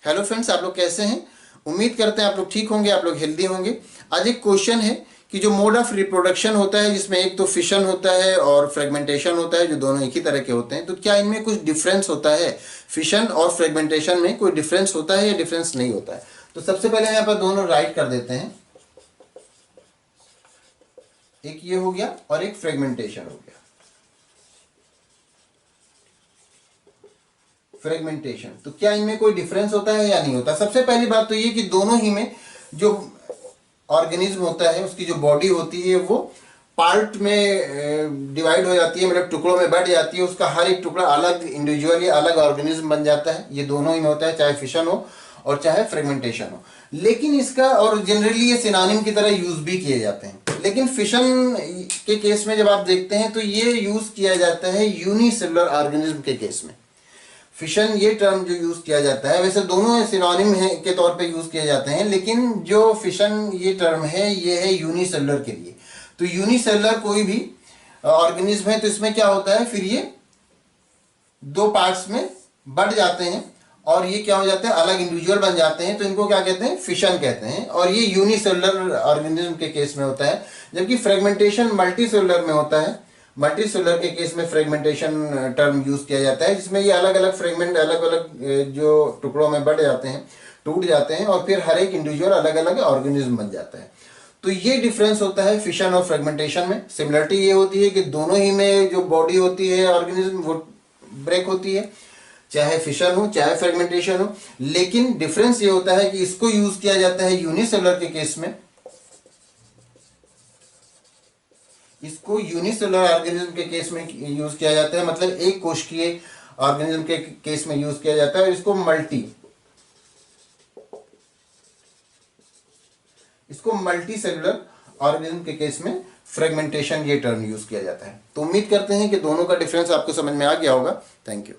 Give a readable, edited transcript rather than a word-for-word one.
Hello friends, आप लोग कैसे हैं? उम्मीद करते हैं आप लोग ठीक होंगे, आप लोग हेल्दी होंगे। आज एक क्वेश्चन है कि जो मोड ऑफ रिप्रोडक्शन होता है जिसमें एक तो फिशन होता है और फ्रेगमेंटेशन होता है, जो दोनों एक ही तरह के होते हैं, तो क्या इनमें कुछ डिफरेंस होता है? फिशन और फ्रेगमेंटेशन में कोई डिफरेंस होता है या डिफरेंस नहीं होता है? तो सबसे पहले यहाँ पर दोनों राइट कर देते हैं। एक ये हो गया और एक फ्रेगमेंटेशन हो गया। फ्रेगमेंटेशन, तो क्या इनमें कोई डिफरेंस होता है या नहीं होता? सबसे पहली बात तो ये कि दोनों ही में जो ऑर्गेनिज्म होता है उसकी जो बॉडी होती है वो पार्ट में डिवाइड हो जाती है, मतलब टुकड़ों में बढ़ जाती है। उसका हर एक टुकड़ा अलग इंडिविजुअली अलग ऑर्गेनिज्म बन जाता है। ये दोनों ही में होता है, चाहे फिशन हो और चाहे फ्रेगमेंटेशन हो। लेकिन इसका और जनरली ये सिनोनिम की तरह यूज भी किए जाते हैं। लेकिन फिशन के केस में जब आप देखते हैं तो ये यूज किया जाता है यूनिसेलुलर ऑर्गेनिज्म के केस में। फिशन ये टर्म जो यूज किया जाता है, वैसे दोनों सिनोनिम है के तौर पे यूज किए जाते हैं, लेकिन जो फिशन ये टर्म है ये है यूनिसेलुलर के लिए। तो यूनिसेलुलर कोई भी ऑर्गेनिज्म है तो इसमें क्या होता है, फिर ये दो पार्ट्स में बढ़ जाते हैं और ये क्या हो जाते हैं, अलग इंडिविजुअल बन जाते हैं। तो इनको क्या कहते हैं, फिशन कहते हैं। और ये यूनिसेलुलर ऑर्गेनिज्म के केस में होता है, जबकि फ्रेगमेंटेशन मल्टीसेलुलर में होता है। मल्टीसेलुलर के केस में फ्रेगमेंटेशन टर्म यूज किया जाता है, जिसमें ये अलग अलग फ्रेगमेंट अलग अलग जो टुकड़ों में बढ़ जाते हैं, टूट जाते हैं और फिर हर एक इंडिविजुअल अलग अलग ऑर्गेनिज्म बन जाता है। तो ये डिफरेंस होता है फिशन और फ्रेगमेंटेशन में। सिमिलरिटी ये होती है कि दोनों ही में जो बॉडी होती है ऑर्गेनिज्म वो ब्रेक होती है, चाहे फिशन हो चाहे फ्रेगमेंटेशन हो। लेकिन डिफरेंस ये होता है कि इसको यूज किया जाता है यूनिसेलुलर के केस में, इसको यूनिसेलुलर ऑर्गेनिज्म के केस में यूज किया जाता है, मतलब एक कोशिकीय ऑर्गेनिज्म के केस में यूज किया जाता है। और इसको मल्टी सेलुलर ऑर्गेनिज्म के केस में फ्रेगमेंटेशन ये टर्म यूज किया जाता है। तो उम्मीद करते हैं कि दोनों का डिफरेंस आपको समझ में आ गया होगा। Thank you.